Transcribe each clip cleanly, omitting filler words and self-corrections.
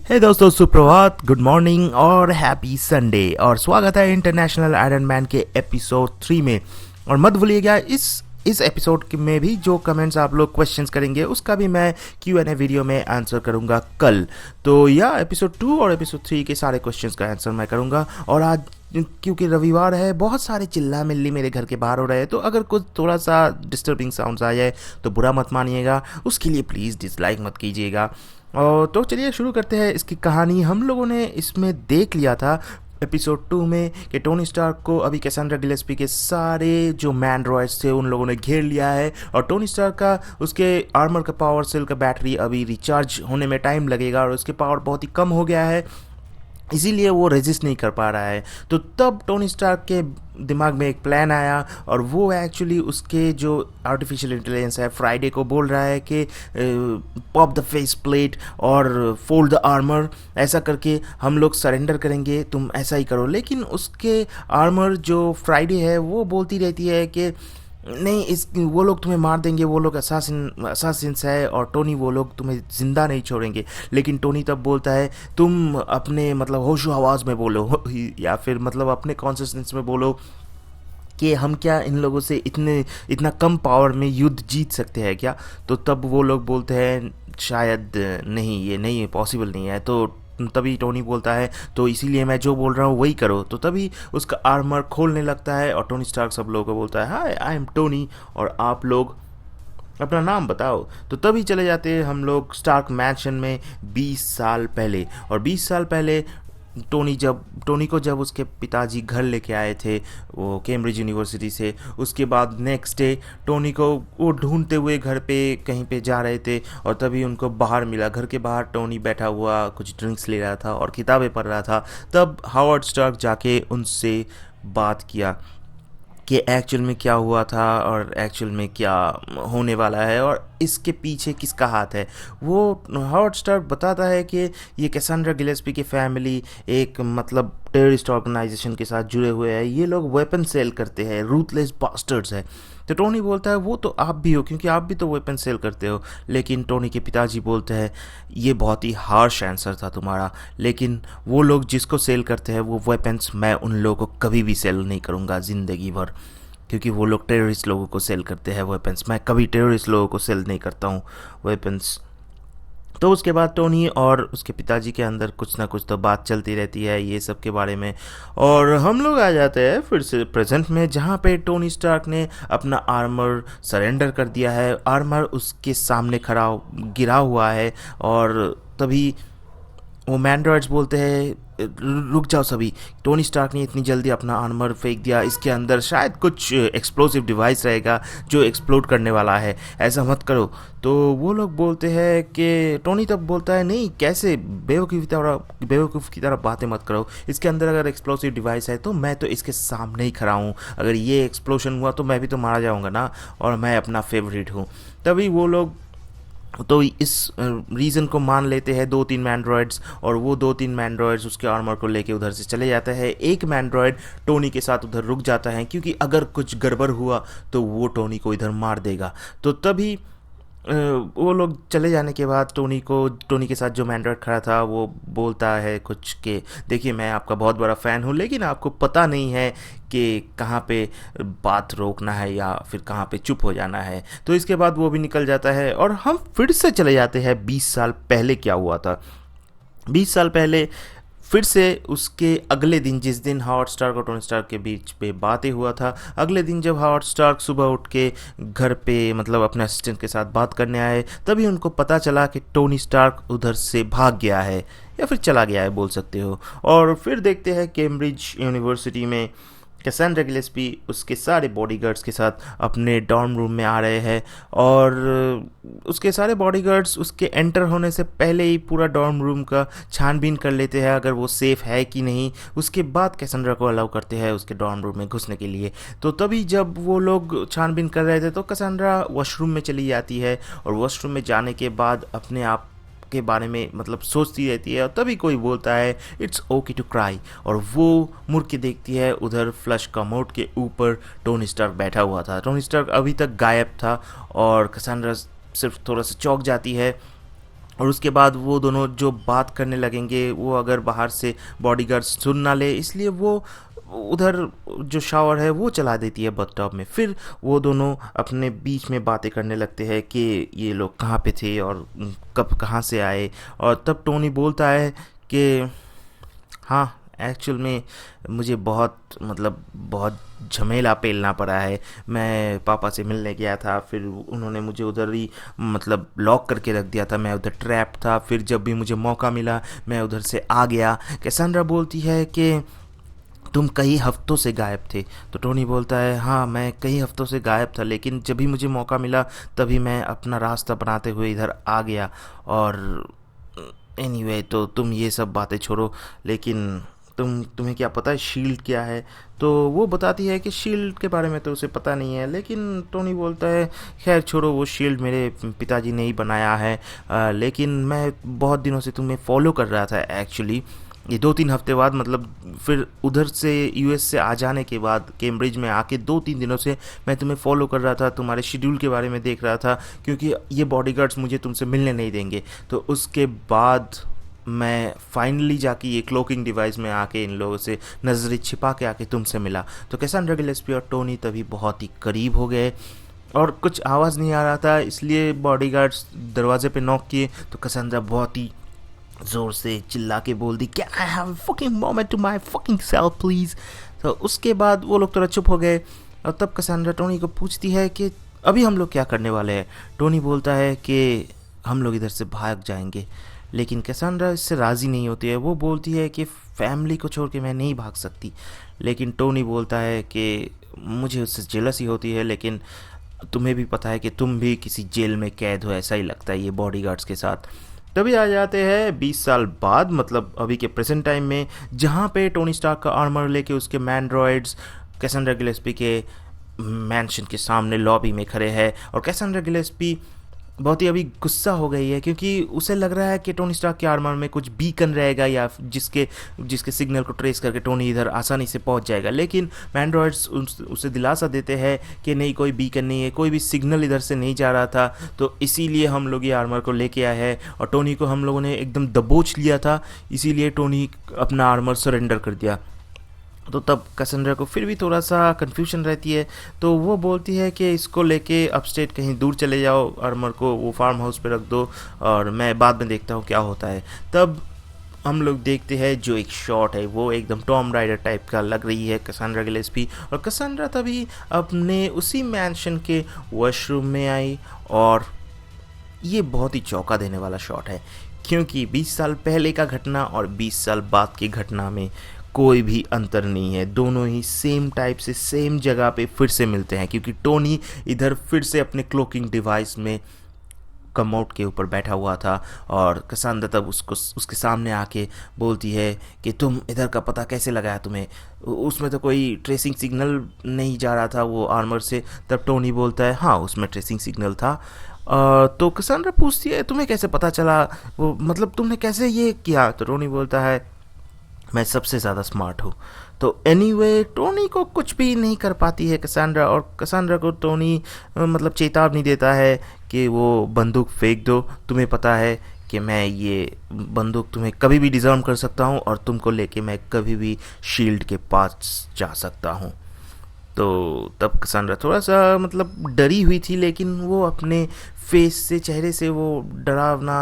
हे दोस्तों, सुप्रभात, good morning और हैप्पी संडे और स्वागत है इंटरनेशनल आयरन मैन के एपिसोड 3 में। और मत भूलिएगा इस एपिसोड में भी जो कमेंट्स आप लोग क्वेश्चंस करेंगे उसका भी मैं Q&A वीडियो में आंसर करूंगा कल। तो या एपिसोड 2 और एपिसोड 3 के सारे क्वेश्चंस का आंसर मैं करूंगा। और आज क्योंकि रविवार है, बहुत सारे चिल्ला मिल्ली मेरे घर के बाहर हो रहे हैं, तो अगर कुछ थोड़ा सा डिस्टर्बिंग साउंड्स आ जाए तो बुरा मत मानिएगा, उसके लिए प्लीज़ डिसलाइक मत कीजिएगा। और तो चलिए शुरू करते हैं इसकी कहानी। हम लोगों ने इसमें देख लिया था एपिसोड 2 में कि टोनी स्टार्क को अभी कैसेंड्रा गिलेस्पी के सारे जो मैंड्रॉइड्स थे उन लोगों ने घेर लिया है, और टोनी स्टार्क का उसके आर्मर का पावर सेल का बैटरी अभी रिचार्ज होने में टाइम लगेगा और उसके पावर बहुत ही कम हो गया है, इसीलिए वो रेजिस्ट नहीं कर पा रहा है। तो तब टोनी स्टार्क के दिमाग में एक प्लान आया, और वो एक्चुअली उसके जो आर्टिफिशियल इंटेलिजेंस है फ्राइडे को बोल रहा है कि पॉप द फेस प्लेट और फोल्ड द आर्मर, ऐसा करके हम लोग सरेंडर करेंगे, तुम ऐसा ही करो। लेकिन उसके आर्मर जो फ्राइडे है वो बोलती रहती है कि नहीं, वो लोग तुम्हें मार देंगे, वो लोग असासिन्स है, और टोनी वो लोग तुम्हें ज़िंदा नहीं छोड़ेंगे। लेकिन टोनी तब बोलता है तुम अपने मतलब होशो हवास में बोलो या फिर मतलब अपने कॉन्शियसनेस में बोलो कि हम क्या इन लोगों से इतना कम पावर में युद्ध जीत सकते हैं क्या। तो तब वो लोग बोलते हैं शायद नहीं, ये नहीं पॉसिबल नहीं है। तो तभी टोनी बोलता है तो इसीलिए मैं जो बोल रहा हूँ वही करो। तो तभी उसका आर्मर खोलने लगता है और टोनी स्टार्क सब लोगों को बोलता है हाय आई एम टोनी और आप लोग अपना नाम बताओ। तो तभी चले जाते हैं हम लोग स्टार्क मैंशन में 20 साल पहले। और 20 साल पहले टोनी को जब उसके पिताजी घर लेके आए थे वो कैम्ब्रिज यूनिवर्सिटी से, उसके बाद नेक्स्ट डे टोनी को वो ढूंढते हुए घर पे कहीं पे जा रहे थे, और तभी उनको बाहर मिला। घर के बाहर टोनी बैठा हुआ कुछ ड्रिंक्स ले रहा था और किताबें पढ़ रहा था। तब हावर्ड स्टार्क जाके उनसे बात किया कि एक्चुअल में क्या हुआ था और एक्चुअल में क्या होने वाला है और इसके पीछे किसका हाथ है। वो हॉट स्टार्क बताता है कि ये कैसेंड्रा गिलेस्पी की फैमिली एक मतलब टेररिस्ट ऑर्गेनाइजेशन के साथ जुड़े हुए हैं, ये लोग वेपन सेल करते हैं, रूथलेस बास्टर्ड्स है। तो टोनी बोलता है वो तो आप भी हो, क्योंकि आप भी तो वेपन सेल करते हो। लेकिन टोनी के पिताजी बोलते हैं ये बहुत ही हार्श आंसर था तुम्हारा, लेकिन वो लोग जिसको सेल करते हैं वो वेपन्स मैं उन लोगों को कभी भी सेल नहीं करूँगा ज़िंदगी भर, क्योंकि वो लोग टेररिस्ट लोगों को सेल करते हैं वेपन्स। मैं कभी टेररिस्ट लोगों को सेल नहीं करता हूँ वेपन्स। तो उसके बाद टोनी और उसके पिताजी के अंदर कुछ ना कुछ तो बात चलती रहती है ये सब के बारे में। और हम लोग आ जाते हैं फिर से प्रेजेंट में, जहाँ पे टोनी स्टार्क ने अपना आर्मर सरेंडर कर दिया है। आर्मर उसके सामने खड़ा गिरा हुआ है, और तभी वो मैंड्रॉइड्स बोलते हैं रुक जाओ सभी, टोनी स्टार्क ने इतनी जल्दी अपना आर्मर फेंक दिया, इसके अंदर शायद कुछ एक्सप्लोसिव डिवाइस रहेगा जो एक्सप्लोड करने वाला है, ऐसा मत करो। तो वो लोग बोलते हैं कि टोनी तब बोलता है नहीं, कैसे बेवकूफ़ की तरह बातें मत करो, इसके अंदर अगर एक्सप्लोसिव डिवाइस है तो मैं तो इसके सामने ही खड़ा हूँ, अगर ये एक्सप्लोशन हुआ तो मैं भी तो मारा जाऊँगा ना, और मैं अपना फेवरेट हूँ। तभी वो लोग तो इस रीज़न को मान लेते हैं 2-3 मैंड्रॉयड्स, और वो 2-3 मैंड्रॉयड्स उसके आर्मर को लेके उधर से चले जाता है। एक मैंड्रॉयड टोनी के साथ उधर रुक जाता है, क्योंकि अगर कुछ गड़बड़ हुआ तो वो टोनी को इधर मार देगा। तो तभी वो लोग चले जाने के बाद टोनी के साथ जो मैंड्रॉयड खड़ा था वो बोलता है कुछ कि देखिए मैं आपका बहुत बड़ा फ़ैन हूँ, लेकिन आपको पता नहीं है कि कहाँ पे बात रोकना है या फिर कहाँ पे चुप हो जाना है। तो इसके बाद वो भी निकल जाता है, और हम फिर से चले जाते हैं 20 साल पहले क्या हुआ था। 20 साल पहले फिर से उसके अगले दिन, जिस दिन हावर्ड स्टार्क और टोनी स्टार्क के बीच पे बातें हुआ था, अगले दिन जब हावर्ड स्टार्क सुबह उठ के घर पे मतलब अपने असिस्टेंट के साथ बात करने आए, तभी उनको पता चला कि टोनी स्टार्क उधर से भाग गया है, या फिर चला गया है बोल सकते हो। और फिर देखते हैं कैम्ब्रिज यूनिवर्सिटी में कैसेंड्रा गिलेस्पी उसके सारे बॉडीगार्ड्स के साथ अपने डॉर्म रूम में आ रहे हैं, और उसके सारे बॉडीगार्ड्स उसके एंटर होने से पहले ही पूरा डॉर्म रूम का छानबीन कर लेते हैं अगर वो सेफ़ है कि नहीं। उसके बाद कैसेंड्रा को अलाउ करते हैं उसके डॉर्म रूम में घुसने के लिए। तो तभी जब वो लोग छानबीन कर रहे थे तो कैसेंड्रा वॉशरूम में चली जाती है, और वॉशरूम में जाने के बाद अपने आप के बारे में मतलब सोचती रहती है, और तभी कोई बोलता है इट्स ओके टू क्राई, और वो मुड़ के देखती है उधर फ्लश कमोड के ऊपर टोनी स्टार्क बैठा हुआ था। टोनी स्टार्क अभी तक गायब था, और कैसेंड्रा सिर्फ थोड़ा सा चौंक जाती है और उसके बाद वो दोनों जो बात करने लगेंगे, वो अगर बाहर से बॉडीगार्ड सुन ना ले, इसलिए वो उधर जो शावर है वो चला देती है बथटब में। फिर वो दोनों अपने बीच में बातें करने लगते हैं कि ये लोग कहाँ पे थे और कब कहाँ से आए। और तब टोनी बोलता है कि हाँ, एक्चुअल में मुझे बहुत झमेला पेलना पड़ा है। मैं पापा से मिलने गया था, फिर उन्होंने मुझे उधर ही लॉक करके रख दिया था, मैं उधर ट्रैप था। फिर जब भी मुझे मौका मिला मैं उधर से आ गया। कैसेंड्रा बोलती है कि तुम कई हफ्तों से गायब थे। तो टोनी बोलता है हाँ, मैं कई हफ्तों से गायब था, लेकिन जब भी मुझे मौका मिला तभी मैं अपना रास्ता बनाते हुए इधर आ गया। और एनीवे, तो तुम ये सब बातें छोड़ो, लेकिन तुम्हें क्या पता है शील्ड क्या है? तो वो बताती है कि शील्ड के बारे में तो उसे पता नहीं है, लेकिन टोनी बोलता है खैर छोड़ो, वो शील्ड मेरे पिताजी ने ही बनाया है। लेकिन मैं बहुत दिनों से तुम्हें फॉलो कर रहा था एक्चुअली। ये 2-3 हफ्ते बाद, फिर उधर से यूएस से आ जाने के बाद कैम्ब्रिज में आके 2-3 दिनों से मैं तुम्हें फॉलो कर रहा था, तुम्हारे शेड्यूल के बारे में देख रहा था, क्योंकि ये बॉडीगार्ड्स मुझे तुमसे मिलने नहीं देंगे। तो उसके बाद मैं फाइनली जाके ये क्लोकिंग डिवाइस में आके इन लोगों से नज़रें छिपा के आके तुमसे मिला। तो कैसेंड्रा गिलेस्पी और टोनी तभी बहुत ही करीब हो गए और कुछ आवाज़ नहीं आ रहा था, इसलिए बॉडीगार्ड्स दरवाजे पे नॉक किए। तो कैसेंड्रा बहुत ही ज़ोर से चिल्ला के बोल दी, can I have fucking moment to my fucking self please. तो उसके बाद वो लोग थोड़ा चुप हो गए और तब कैसेंड्रा टोनी को पूछती है कि अभी हम लोग क्या करने वाले हैं। टोनी बोलता है कि हम लोग इधर से भाग जाएंगे, लेकिन कैसेंड्रा इससे राज़ी नहीं होती है। वो बोलती है कि फैमिली को छोड़ के मैं नहीं भाग सकती। लेकिन टोनी बोलता है कि मुझे उससे जेलसी होती है, लेकिन तुम्हें भी पता है कि तुम भी किसी जेल में कैद हो, ऐसा ही लगता है ये बॉडीगार्ड्स के साथ। तभी आ जाते हैं 20 साल बाद, अभी के प्रेजेंट टाइम में, जहाँ पे टोनी स्टार्क का आर्मर लेके उसके मैंड्रॉइड्स कैसेंड्रा गिलेस्पी के मैंशन के सामने लॉबी में खड़े हैं। और कैसेंड्रा गिलेस्पी बहुत ही अभी गुस्सा हो गई है, क्योंकि उसे लग रहा है कि टोनी स्टार्क के आर्मर में कुछ बीकन रहेगा या जिसके सिग्नल को ट्रेस करके टोनी इधर आसानी से पहुंच जाएगा। लेकिन मैंड्रॉइड्स उसे दिलासा देते हैं कि नहीं, कोई बीकन नहीं है, कोई भी सिग्नल इधर से नहीं जा रहा था, तो इसीलिए हम लोग ये आर्मर को लेके आए हैं। और टोनी को हम लोगों ने एकदम दबोच लिया था, इसीलिए टोनी अपना आर्मर सरेंडर कर दिया। तो तब कैसेंड्रा को फिर भी थोड़ा सा कन्फ्यूजन रहती है, तो वो बोलती है कि इसको लेके अपस्टेट कहीं दूर चले जाओ, आर्मर को वो फार्म हाउस पे रख दो और मैं बाद में देखता हूँ क्या होता है। तब हम लोग देखते हैं जो एक शॉट है वो एकदम टॉम राइडर टाइप का लग रही है कैसेंड्रा गिलेस्पी। और कैसेंड्रा तभी अपने उसी मैंशन के वॉशरूम में आई, और ये बहुत ही चौंका देने वाला शॉट है, क्योंकि 20 साल पहले का घटना और 20 साल बाद की घटना में कोई भी अंतर नहीं है। दोनों ही सेम टाइप से सेम जगह पे फिर से मिलते हैं, क्योंकि टोनी इधर फिर से अपने क्लोकिंग डिवाइस में कमोड के ऊपर बैठा हुआ था और कैसेंड्रा तब उसके सामने आके बोलती है कि तुम इधर का पता कैसे लगाया तुम्हें? उसमें तो कोई ट्रेसिंग सिग्नल नहीं जा रहा था वो आर्मर से। तब टोनी बोलता है हाँ, उसमें ट्रेसिंग सिग्नल था। तो कैसेंड्रा पूछती है तुम्हें कैसे पता चला, वो तुमने कैसे ये किया? तो टोनी बोलता है मैं सबसे ज़्यादा स्मार्ट हूँ। तो एनीवे, टोनी को कुछ भी नहीं कर पाती है कैसेंड्रा, और कैसेंड्रा को टोनी चेतावनी देता है कि वो बंदूक फेंक दो, तुम्हें पता है कि मैं ये बंदूक तुम्हें कभी भी डिज़र्व कर सकता हूँ और तुमको लेके मैं कभी भी शील्ड के पास जा सकता हूँ। तो तब कैसेंड्रा थोड़ा सा डरी हुई थी, लेकिन वो अपने फेस से, चेहरे से वो डरावना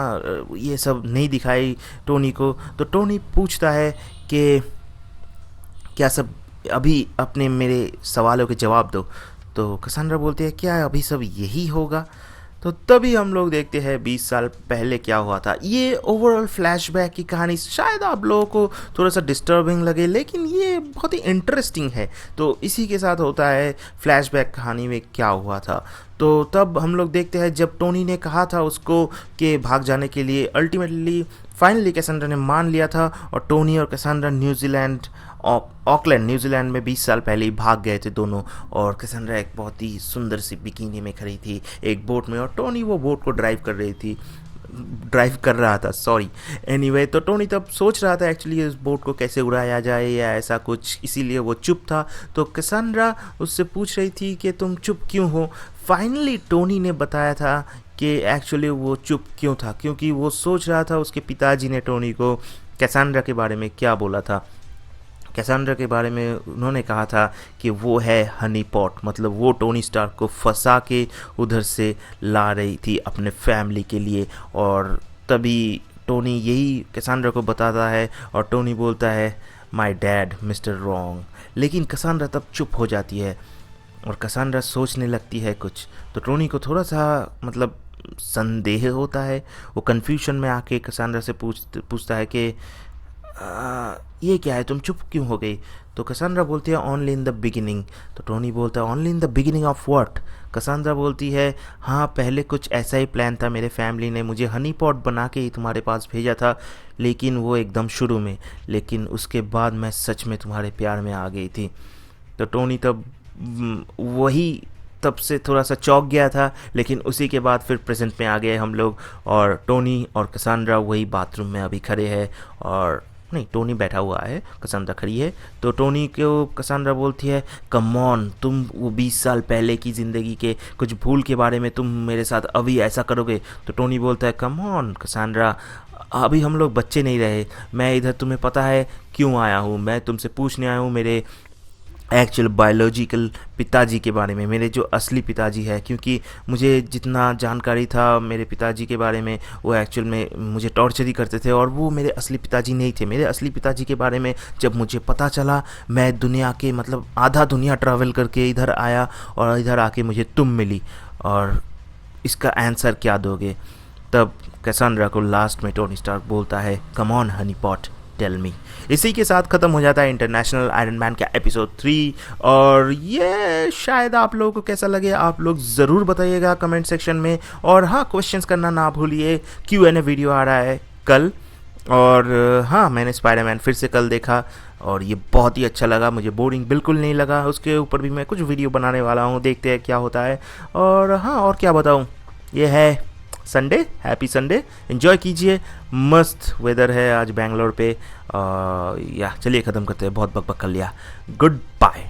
ये सब नहीं दिखाई टोनी को। तो टोनी पूछता है कि क्या सब अभी अपने मेरे सवालों के जवाब दो। तो कैसेंड्रा बोलती है क्या अभी सब यही होगा? तो तभी हम लोग देखते हैं 20 साल पहले क्या हुआ था। ये ओवरऑल फ्लैशबैक की कहानी शायद आप लोगों को थोड़ा सा डिस्टर्बिंग लगे, लेकिन ये बहुत ही इंटरेस्टिंग है। तो इसी के साथ होता है फ्लैशबैक कहानी में क्या हुआ था। तो तब हम लोग देखते हैं जब टोनी ने कहा था उसको कि भाग जाने के लिए, अल्टीमेटली फाइनली कैसेंड्रा ने मान लिया था और टोनी और कैसेंड्रा ऑकलैंड न्यूजीलैंड में 20 साल पहले ही भाग गए थे दोनों। और कैसेंड्रा एक बहुत ही सुंदर सी बिकिनी में खड़ी थी एक बोट में, और टोनी वो बोट को ड्राइव कर रहा था, सॉरी। एनीवे, तो टोनी तब सोच रहा था एक्चुअली इस बोट को कैसे उड़ाया जाए या ऐसा कुछ, इसीलिए वो चुप था। तो कैसेंड्रा उससे पूछ रही थी कि तुम चुप क्यों हो। फाइनली टोनी ने बताया था कि एक्चुअली वो चुप क्यों था, क्योंकि वो सोच रहा था उसके पिताजी ने टोनी को कैसांड्रा के बारे में क्या बोला था। कैसांड्रा के बारे में उन्होंने कहा था कि वो है हनी पॉट, मतलब वो टोनी स्टार्क को फंसा के उधर से ला रही थी अपने फैमिली के लिए। और तभी टोनी यही कैसांड्रा को बताता है और टोनी बोलता है माय डैड मिस्टर रॉन्ग। लेकिन कैसांड्रा तब चुप हो जाती है और कैसांड्रा सोचने लगती है कुछ, तो टोनी को थोड़ा सा मतलब संदेह होता है। वो कन्फ्यूजन में आके कैसांड्रा से पूछता है कि ये क्या है, तुम चुप क्यों हो गई। तो कैसांड्रा बोलती है ओनली इन द बिगिनिंग। तो टोनी बोलता है only in the beginning of what. Cassandra बोलती है हाँ, पहले कुछ ऐसा ही प्लान था, मेरे फैमिली ने मुझे हनी पॉट बना के ही तुम्हारे पास भेजा था, लेकिन वो एकदम शुरू में, लेकिन उसके बाद मैं सच में तुम्हारे प्यार में आ गई थी। तो टोनी तब वही तब से थोड़ा सा चौंक गया था, लेकिन उसी के बाद फिर प्रेजेंट में आ गए हम लोग, और टोनी और कैसांड्रा वही बाथरूम में अभी खड़े हैं। और नहीं, टोनी बैठा हुआ है, कैसांड्रा खड़ी है। तो टोनी को कैसांड्रा बोलती है कम ऑन, तुम वो 20 साल पहले की ज़िंदगी के कुछ भूल के बारे में तुम मेरे साथ अभी ऐसा करोगे। तो टोनी बोलता है कम ऑन कैसांड्रा, अभी हम लोग बच्चे नहीं रहे, मैं इधर तुम्हें पता है क्यों आया हूँ, मैं तुमसे पूछने आया हूँ मेरे एक्चुअल बायोलॉजिकल पिताजी के बारे में, मेरे जो असली पिताजी है। क्योंकि मुझे जितना जानकारी था मेरे पिताजी के बारे में, वो एक्चुअल में मुझे टॉर्चर ही करते थे और वो मेरे असली पिताजी नहीं थे। मेरे असली पिताजी के बारे में जब मुझे पता चला, मैं दुनिया के मतलब आधा दुनिया ट्रैवल करके इधर आया और इधर आके मुझे तुम मिली, और इसका आंसर क्या दोगे। तब कैसांड्रा को लास्ट में टोनी स्टार्क बोलता है come on honey pot tell me. इसी के साथ ख़त्म हो जाता है इंटरनेशनल आयरन मैन का एपिसोड 3। और ये शायद आप लोगों को कैसा लगे आप लोग ज़रूर बताइएगा कमेंट सेक्शन में। और हाँ, क्वेश्चंस करना ना भूलिए, Q&A वीडियो आ रहा है कल। और हाँ, मैंने स्पाइडरमैन फिर से कल देखा और ये बहुत ही अच्छा लगा, मुझे बोरिंग बिल्कुल नहीं लगा। उसके ऊपर भी मैं कुछ वीडियो बनाने वाला हूँ, देखते हैं क्या होता है। और हाँ, और क्या बताऊँ, ये है संडे, हैप्पी संडे, एंजॉय कीजिए। मस्त वेदर है आज बेंगलोर पे। या चलिए ख़त्म करते हैं, बहुत बक बक कर लिया। Good bye.